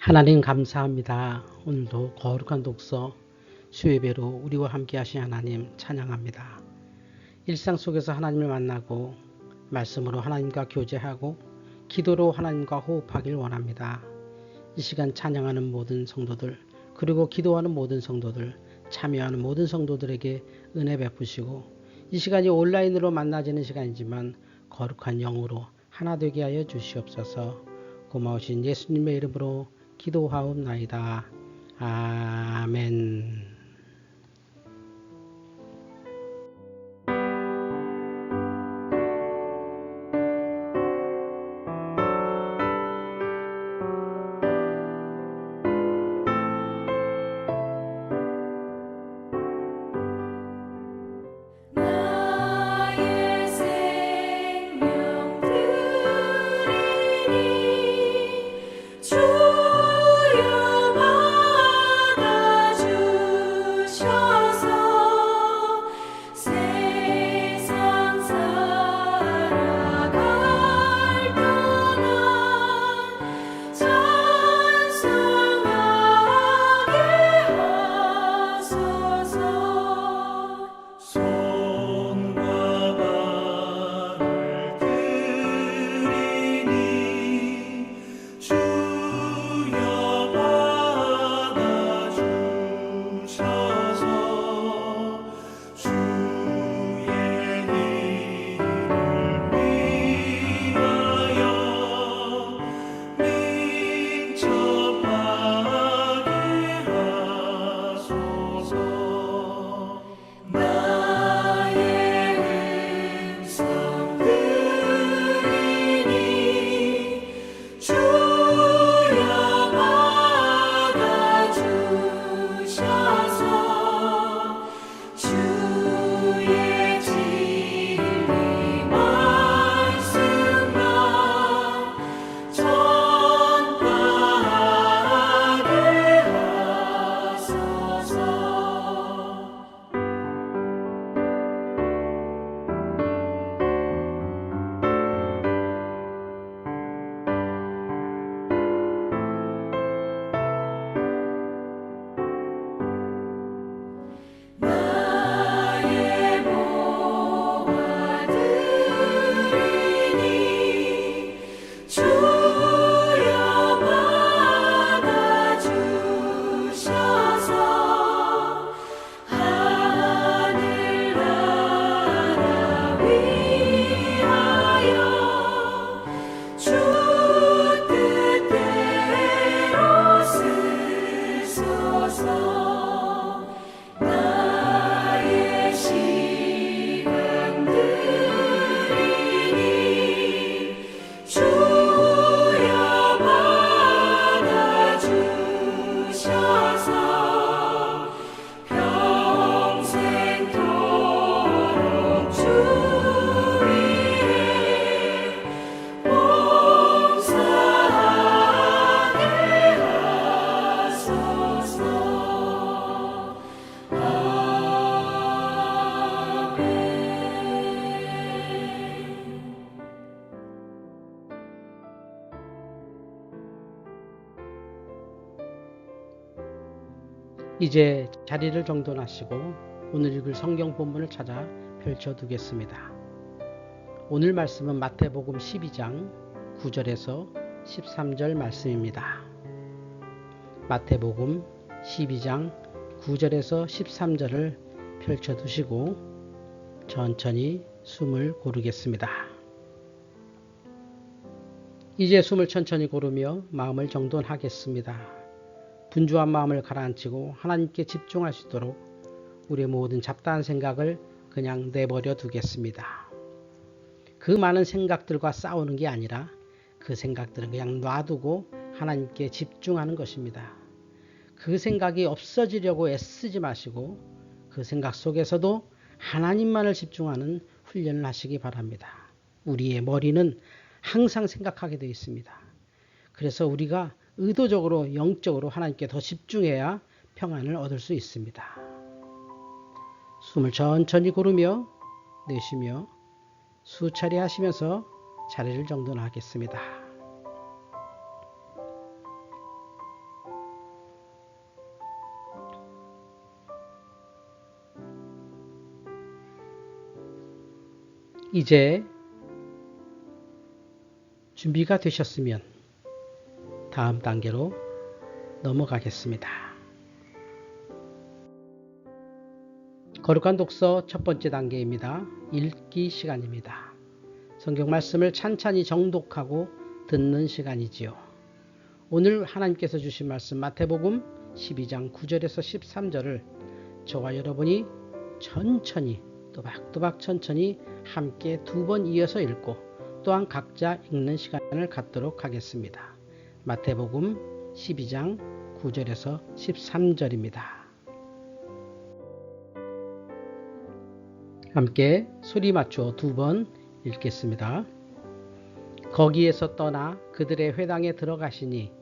하나님 감사합니다. 오늘도 거룩한 독서 수요예배로 우리와 함께 하신 하나님 찬양합니다. 일상 속에서 하나님을 만나고 말씀으로 하나님과 교제하고 기도로 하나님과 호흡하길 원합니다. 이 시간 찬양하는 모든 성도들, 그리고 기도하는 모든 성도들, 참여하는 모든 성도들에게 은혜 베푸시고, 이 시간이 온라인으로 만나지는 시간이지만 거룩한 영으로 하나 되게 하여 주시옵소서. 고마우신 예수님의 이름으로 기도하옵나이다. 아멘. 이제 자리를 정돈하시고 오늘 읽을 성경 본문을 찾아 펼쳐두겠습니다. 오늘 말씀은 마태복음 12장 9절에서 13절 말씀입니다. 마태복음 12장 9절에서 13절을 펼쳐두시고 천천히 숨을 고르겠습니다. 이제 숨을 천천히 고르며 마음을 정돈하겠습니다. 분주한 마음을 가라앉히고 하나님께 집중할 수 있도록 우리의 모든 잡다한 생각을 그냥 내버려 두겠습니다. 그 많은 생각들과 싸우는 게 아니라 그 생각들은 그냥 놔두고 하나님께 집중하는 것입니다. 그 생각이 없어지려고 애쓰지 마시고 그 생각 속에서도 하나님만을 집중하는 훈련을 하시기 바랍니다. 우리의 머리는 항상 생각하게 되어 있습니다. 그래서 우리가 의도적으로 영적으로 하나님께 더 집중해야 평안을 얻을 수 있습니다. 숨을 천천히 고르며 내쉬며 수차례 하시면서 자리를 정돈하겠습니다. 이제 준비가 되셨으면 다음 단계로 넘어가겠습니다. 거룩한 독서 첫 번째 단계입니다. 읽기 시간입니다. 성경 말씀을 찬찬히 정독하고 듣는 시간이지요. 오늘 하나님께서 주신 말씀 마태복음 12장 9절에서 13절을 저와 여러분이 천천히 또박또박 천천히 함께 두 번 이어서 읽고 또한 각자 읽는 시간을 갖도록 하겠습니다. 마태복음 12장 9절에서 13절입니다. 함께 소리 맞춰 두 번 읽겠습니다. 거기에서 떠나 그들의 회당에 들어가시니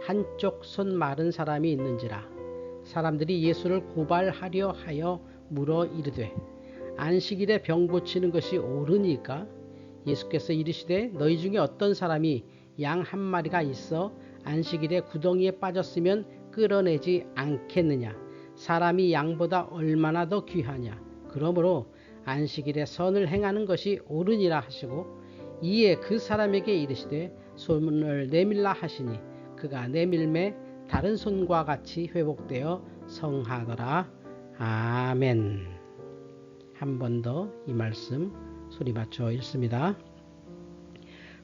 한쪽 손 마른 사람이 있는지라 사람들이 예수를 고발하려 하여 물어 이르되 안식일에 병 고치는 것이 옳으니까? 예수께서 이르시되 너희 중에 어떤 사람이 양 한 마리가 있어 안식일에 구덩이에 빠졌으면 끌어내지 않겠느냐? 사람이 양보다 얼마나 더 귀하냐? 그러므로 안식일에 선을 행하는 것이 옳으니라 하시고 이에 그 사람에게 이르시되 손을 내밀라 하시니 그가 내밀매 다른 손과 같이 회복되어 성하더라. 아멘. 한 번 더 이 말씀 소리 맞춰 읽습니다.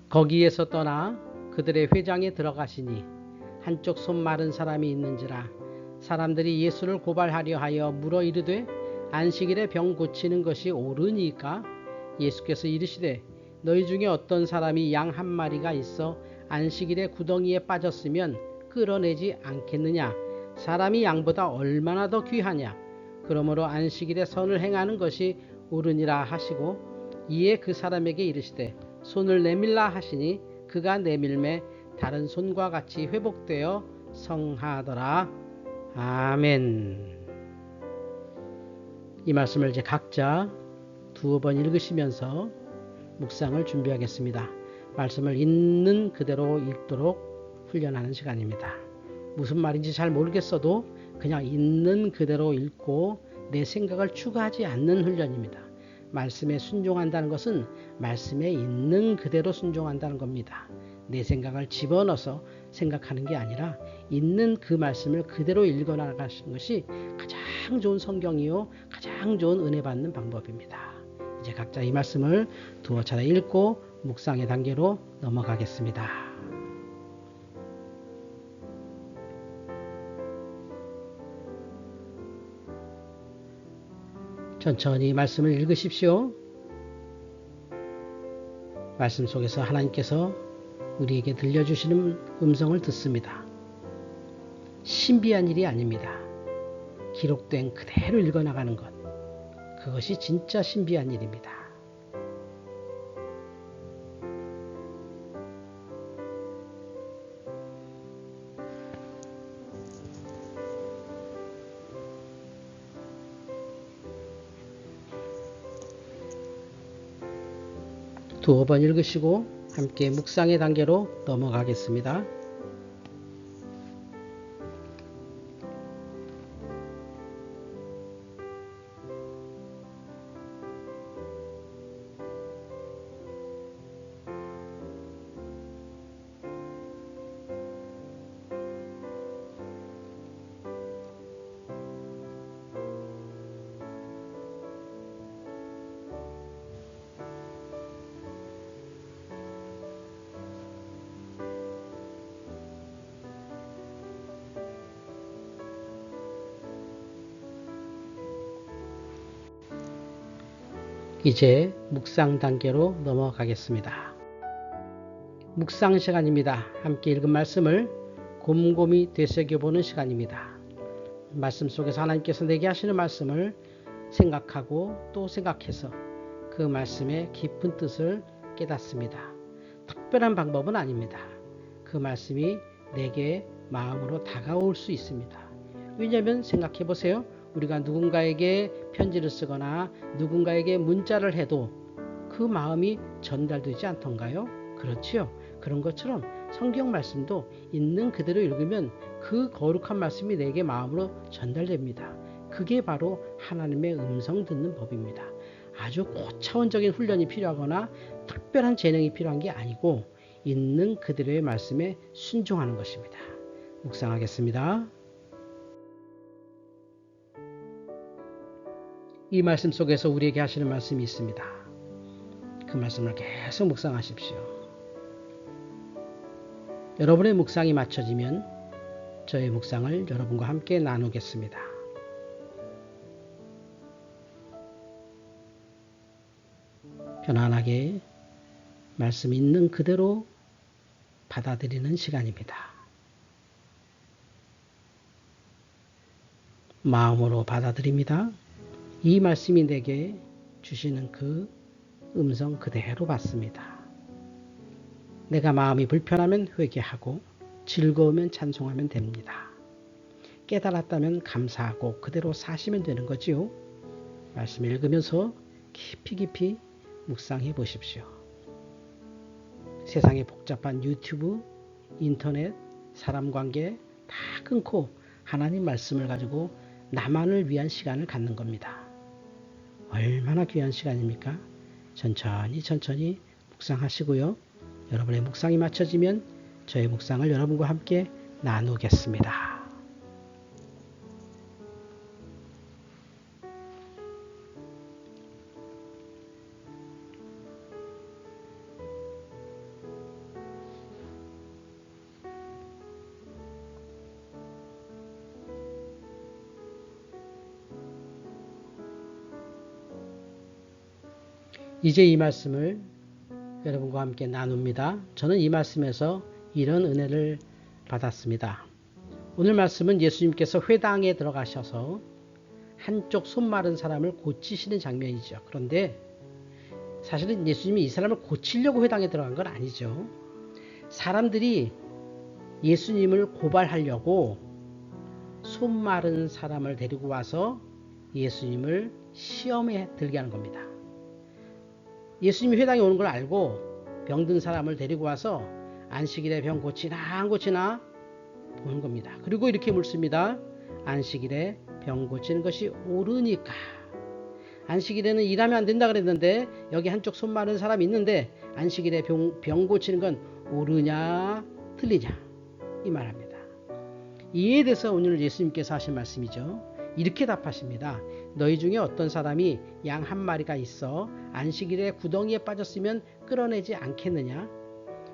거기에서 떠나 그들의 회당에 들어가시니 한쪽 손 마른 사람이 있는지라 사람들이 예수를 고발하려 하여 물어 이르되 안식일에 병 고치는 것이 옳으니까? 예수께서 이르시되 너희 중에 어떤 사람이 양 한 마리가 있어 안식일에 구덩이에 빠졌으면 끌어내지 않겠느냐? 사람이 양보다 얼마나 더 귀하냐? 그러므로 안식일에 선을 행하는 것이 옳으니라 하시고 이에 그 사람에게 이르시되 손을 내밀라 하시니 그가 내밀매 다른 손과 같이 회복되어 성하더라. 아멘. 이 말씀을 이제 각자 두어 번 읽으시면서 묵상을 준비하겠습니다. 말씀을 있는 그대로 읽도록 훈련하는 시간입니다. 무슨 말인지 잘 모르겠어도 그냥 있는 그대로 읽고 내 생각을 추가하지 않는 훈련입니다. 말씀에 순종한다는 것은 말씀에 있는 그대로 순종한다는 겁니다. 내 생각을 집어넣어서 생각하는 게 아니라 있는 그 말씀을 그대로 읽어나가시는 것이 가장 좋은 성경이요 가장 좋은 은혜 받는 방법입니다. 이제 각자 이 말씀을 두어 차례 읽고 묵상의 단계로 넘어가겠습니다. 천천히 말씀을 읽으십시오. 말씀 속에서 하나님께서 우리에게 들려주시는 음성을 듣습니다. 신비한 일이 아닙니다. 기록된 그대로 읽어나가는 것. 그것이 진짜 신비한 일입니다. 두어 번 읽으시고 함께 묵상의 단계로 넘어가겠습니다. 이제 묵상 단계로 넘어가겠습니다. 묵상 시간입니다. 함께 읽은 말씀을 곰곰이 되새겨보는 시간입니다. 말씀 속에서 하나님께서 내게 하시는 말씀을 생각하고 또 생각해서 그 말씀의 깊은 뜻을 깨닫습니다. 특별한 방법은 아닙니다. 그 말씀이 내게 마음으로 다가올 수 있습니다. 왜냐하면 생각해 보세요. 우리가 누군가에게 편지를 쓰거나 누군가에게 문자를 해도 그 마음이 전달되지 않던가요? 그렇지요. 그런 것처럼 성경 말씀도 있는 그대로 읽으면 그 거룩한 말씀이 내게 마음으로 전달됩니다. 그게 바로 하나님의 음성 듣는 법입니다. 아주 고차원적인 훈련이 필요하거나 특별한 재능이 필요한 게 아니고 있는 그대로의 말씀에 순종하는 것입니다. 묵상하겠습니다. 이 말씀 속에서 우리에게 하시는 말씀이 있습니다. 그 말씀을 계속 묵상하십시오. 여러분의 묵상이 맞춰지면 저의 묵상을 여러분과 함께 나누겠습니다. 편안하게 말씀 있는 그대로 받아들이는 시간입니다. 마음으로 받아들입니다. 이 말씀이 내게 주시는 그 음성 그대로 받습니다. 내가 마음이 불편하면 회개하고 즐거우면 찬송하면 됩니다. 깨달았다면 감사하고 그대로 사시면 되는 거지요. 말씀 읽으면서 깊이 묵상해 보십시오. 세상의 복잡한 유튜브, 인터넷, 사람관계 다 끊고 하나님 말씀을 가지고 나만을 위한 시간을 갖는 겁니다. 얼마나 귀한 시간입니까? 천천히 묵상하시고요. 여러분의 묵상이 맞춰지면 저의 묵상을 여러분과 함께 나누겠습니다. 이제 이 말씀을 여러분과 함께 나눕니다. 저는 이 말씀에서 이런 은혜를 받았습니다. 오늘 말씀은 예수님께서 회당에 들어가셔서 한쪽 손 마른 사람을 고치시는 장면이죠. 그런데 사실은 예수님이 이 사람을 고치려고 회당에 들어간 건 아니죠. 사람들이 예수님을 고발하려고 손 마른 사람을 데리고 와서 예수님을 시험에 들게 하는 겁니다. 예수님이 회당에 오는 걸 알고 병든 사람을 데리고 와서 안식일에 병 고치나 안 고치나 보는 겁니다. 그리고 이렇게 묻습니다. 안식일에 병 고치는 것이 옳으니까. 안식일에는 일하면 안 된다 그랬는데 여기 한쪽 손 마른 사람이 있는데 안식일에 병 고치는 건 옳으냐 틀리냐 이 말합니다. 이에 대해서 오늘 예수님께서 하신 말씀이죠. 이렇게 답하십니다. 너희 중에 어떤 사람이 양 한 마리가 있어 안식일에 구덩이에 빠졌으면 끌어내지 않겠느냐?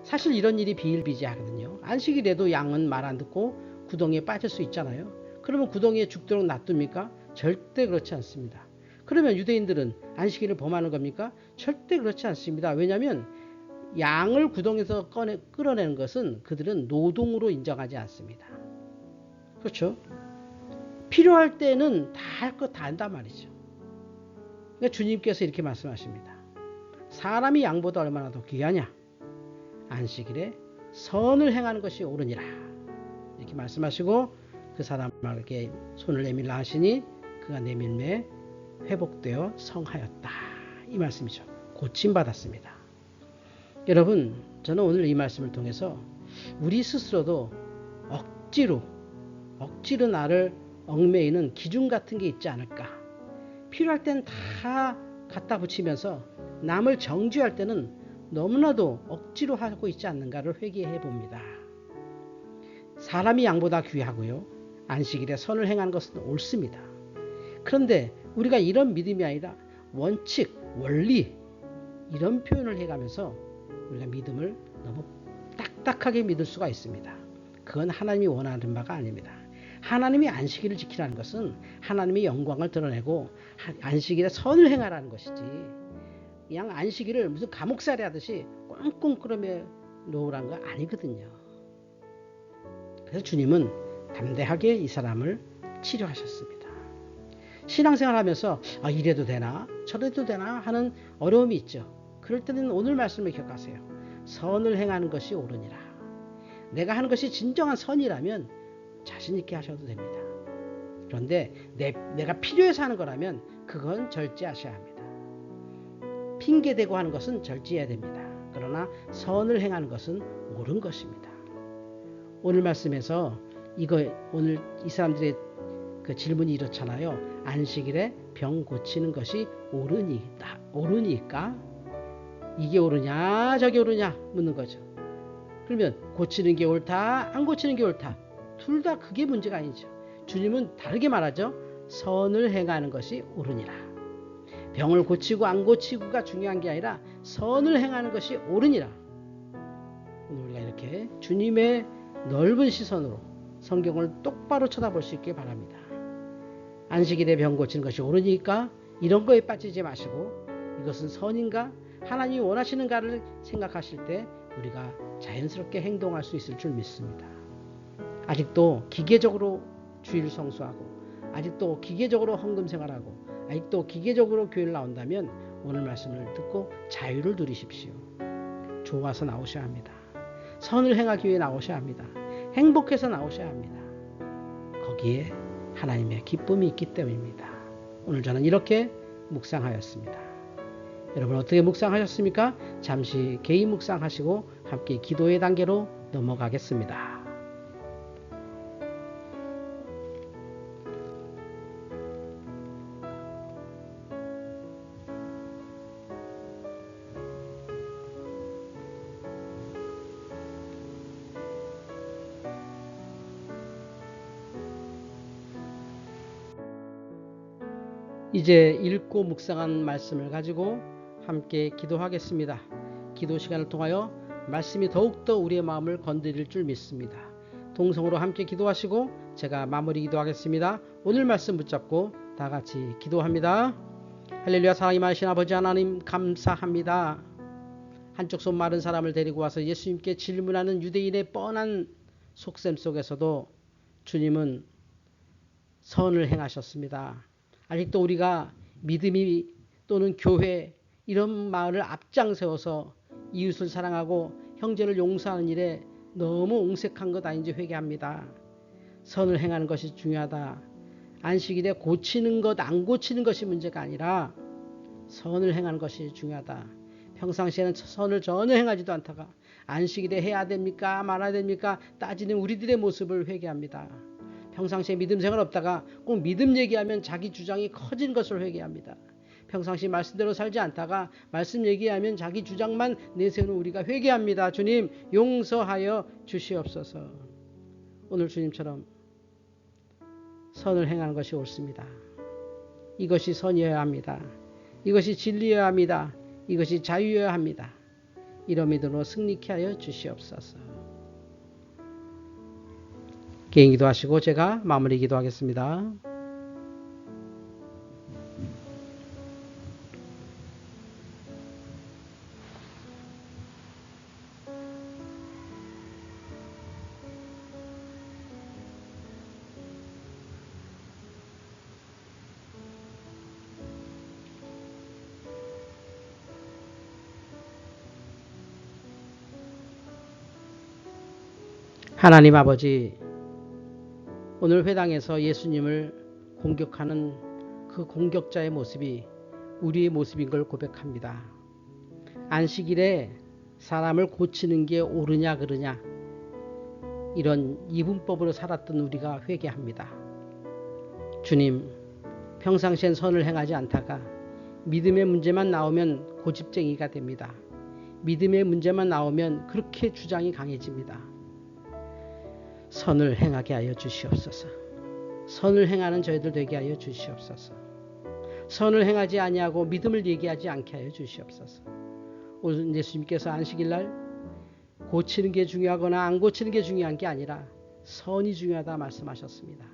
사실 이런 일이 비일비재하거든요. 안식일에도 양은 말 안 듣고 구덩이에 빠질 수 있잖아요. 그러면 구덩이에 죽도록 놔둡니까? 절대 그렇지 않습니다. 그러면 유대인들은 안식일을 범하는 겁니까? 절대 그렇지 않습니다. 왜냐하면 양을 구덩이에서 끌어내는 것은 그들은 노동으로 인정하지 않습니다. 그렇죠? 필요할 때는 다 할 것 다 한단 말이죠. 그러니까 주님께서 이렇게 말씀하십니다. 사람이 양보다 얼마나 더 귀하냐? 안식일에 선을 행하는 것이 옳으니라. 이렇게 말씀하시고 그 사람에게 손을 내밀라 하시니 그가 내밀매 회복되어 성하였다. 이 말씀이죠. 고침받았습니다. 여러분, 저는 오늘 이 말씀을 통해서 우리 스스로도 억지로 나를 얽매이는 기준 같은 게 있지 않을까. 필요할 땐 다 갖다 붙이면서 남을 정죄할 때는 너무나도 억지로 하고 있지 않는가를 회개해 봅니다. 사람이 양보다 귀하고요. 안식일에 선을 행하는 것은 옳습니다. 그런데 우리가 이런 믿음이 아니라 원칙, 원리 이런 표현을 해가면서 우리가 믿음을 너무 딱딱하게 믿을 수가 있습니다. 그건 하나님이 원하는 바가 아닙니다. 하나님이 안식일을 지키라는 것은 하나님의 영광을 드러내고 안식일에 선을 행하라는 것이지 그냥 안식일을 무슨 감옥살이 하듯이 꽁꽁 끌어매 놓으라는 거 아니거든요. 그래서 주님은 담대하게 이 사람을 치료하셨습니다. 신앙생활 하면서 이래도 되나 저래도 되나 하는 어려움이 있죠. 그럴 때는 오늘 말씀을 기억하세요. 선을 행하는 것이 옳으니라. 내가 하는 것이 진정한 선이라면 자신 있게 하셔도 됩니다. 그런데 내가 필요해서 하는 거라면 그건 절제하셔야 합니다. 핑계대고 하는 것은 절제해야 됩니다. 그러나 선을 행하는 것은 옳은 것입니다. 오늘 말씀에서 오늘 이 사람들의 그 질문이 이렇잖아요. 안식일에 병 고치는 것이 옳으니까 이게 옳으냐 저게 옳으냐 묻는 거죠. 그러면 고치는 게 옳다 안 고치는 게 옳다 둘 다 그게 문제가 아니죠. 주님은 다르게 말하죠. 선을 행하는 것이 옳으니라. 병을 고치고 안 고치고가 중요한 게 아니라 선을 행하는 것이 옳으니라. 오늘 우리가 이렇게 주님의 넓은 시선으로 성경을 똑바로 쳐다볼 수 있게 바랍니다. 안식일에 병 고치는 것이 옳으니까 이런 거에 빠지지 마시고 이것은 선인가 하나님이 원하시는가를 생각하실 때 우리가 자연스럽게 행동할 수 있을 줄 믿습니다. 아직도 기계적으로 주일 성수하고 아직도 기계적으로 헌금 생활하고 아직도 기계적으로 교회를 나온다면 오늘 말씀을 듣고 자유를 누리십시오. 좋아서 나오셔야 합니다. 선을 행하기 위해 나오셔야 합니다. 행복해서 나오셔야 합니다. 거기에 하나님의 기쁨이 있기 때문입니다. 오늘 저는 이렇게 묵상하였습니다. 여러분 어떻게 묵상하셨습니까? 잠시 개인 묵상하시고 함께 기도의 단계로 넘어가겠습니다. 이제 읽고 묵상한 말씀을 가지고 함께 기도하겠습니다. 기도 시간을 통하여 말씀이 더욱더 우리의 마음을 건드릴 줄 믿습니다. 동성으로 함께 기도하시고 제가 마무리 기도하겠습니다. 오늘 말씀 붙잡고 다 같이 기도합니다. 할렐루야. 사랑이 많으신 아버지 하나님 감사합니다. 한쪽 손 마른 사람을 데리고 와서 예수님께 질문하는 유대인의 뻔한 속셈 속에서도 주님은 선을 행하셨습니다. 아직도 우리가 믿음이 또는 교회 이런 마을을 앞장세워서 이웃을 사랑하고 형제를 용서하는 일에 너무 옹색한 것 아닌지 회개합니다. 선을 행하는 것이 중요하다. 안식일에 고치는 것 안 고치는 것이 문제가 아니라 선을 행하는 것이 중요하다. 평상시에는 선을 전혀 행하지도 않다가 안식일에 해야 됩니까 말아야 됩니까 따지는 우리들의 모습을 회개합니다. 평상시에 믿음 생활 없다가 꼭 믿음 얘기하면 자기 주장이 커진 것을 회개합니다. 평상시 말씀대로 살지 않다가 말씀 얘기하면 자기 주장만 내세우는 우리가 회개합니다. 주님 용서하여 주시옵소서. 오늘 주님처럼 선을 행하는 것이 옳습니다. 이것이 선이어야 합니다. 이것이 진리여야 합니다. 이것이 자유여야 합니다. 이런 믿음으로 승리케 하여 주시옵소서. 개인 기도하시고 제가 마무리 기도하겠습니다. 하나님 아버지, 오늘 회당에서 예수님을 공격하는 그 공격자의 모습이 우리의 모습인 걸 고백합니다. 안식일에 사람을 고치는 게 옳으냐 그르냐 이런 이분법으로 살았던 우리가 회개합니다. 주님, 평상시엔 선을 행하지 않다가 믿음의 문제만 나오면 고집쟁이가 됩니다. 믿음의 문제만 나오면 그렇게 주장이 강해집니다. 선을 행하게 하여 주시옵소서. 선을 행하는 저희들 되게 하여 주시옵소서. 선을 행하지 아니하고 믿음을 얘기하지 않게 하여 주시옵소서. 오늘 예수님께서 안식일날 고치는 게 중요하거나 안 고치는 게 중요한 게 아니라 선이 중요하다 말씀하셨습니다.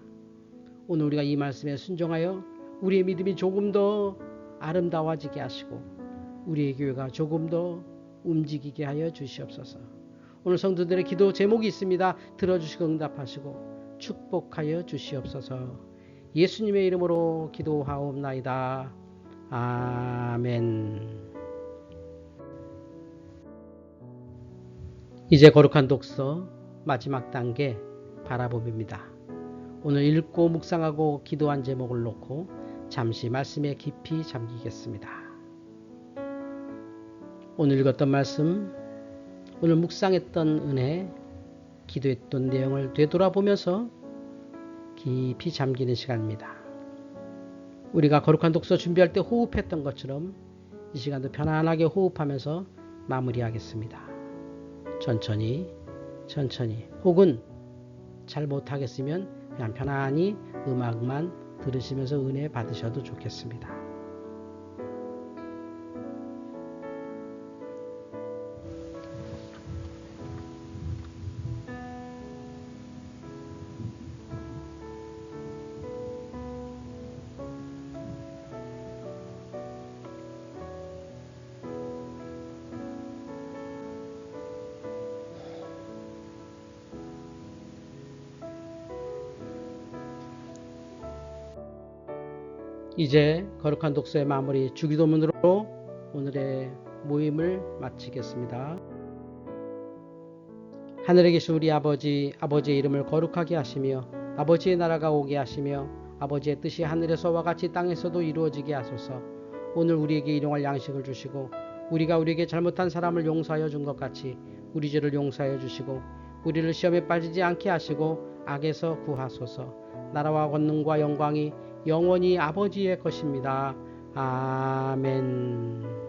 오늘 우리가 이 말씀에 순종하여 우리의 믿음이 조금 더 아름다워지게 하시고 우리의 교회가 조금 더 움직이게 하여 주시옵소서. 오늘 성도들의 기도 제목이 있습니다. 들어주시고 응답하시고 축복하여 주시옵소서. 예수님의 이름으로 기도하옵나이다. 아멘. 이제 거룩한 독서 마지막 단계 바라봄입니다. 오늘 읽고 묵상하고 기도한 제목을 놓고 잠시 말씀에 깊이 잠기겠습니다. 오늘 읽었던 말씀, 오늘 묵상했던 은혜, 기도했던 내용을 되돌아보면서 깊이 잠기는 시간입니다. 우리가 거룩한 독서 준비할 때 호흡했던 것처럼 이 시간도 편안하게 호흡하면서 마무리하겠습니다. 천천히 혹은 잘 못하겠으면 그냥 편안히 음악만 들으시면서 은혜 받으셔도 좋겠습니다. 이제 거룩한 독서의 마무리 주기도문으로 오늘의 모임을 마치겠습니다. 하늘에 계신 우리 아버지, 아버지의 이름을 거룩하게 하시며 아버지의 나라가 오게 하시며 아버지의 뜻이 하늘에서와 같이 땅에서도 이루어지게 하소서. 오늘 우리에게 일용할 양식을 주시고 우리가 우리에게 잘못한 사람을 용서하여 준 것 같이 우리 죄를 용서하여 주시고 우리를 시험에 빠지지 않게 하시고 악에서 구하소서. 나라와 권능과 영광이 영원히 아버지의 것입니다. 아멘.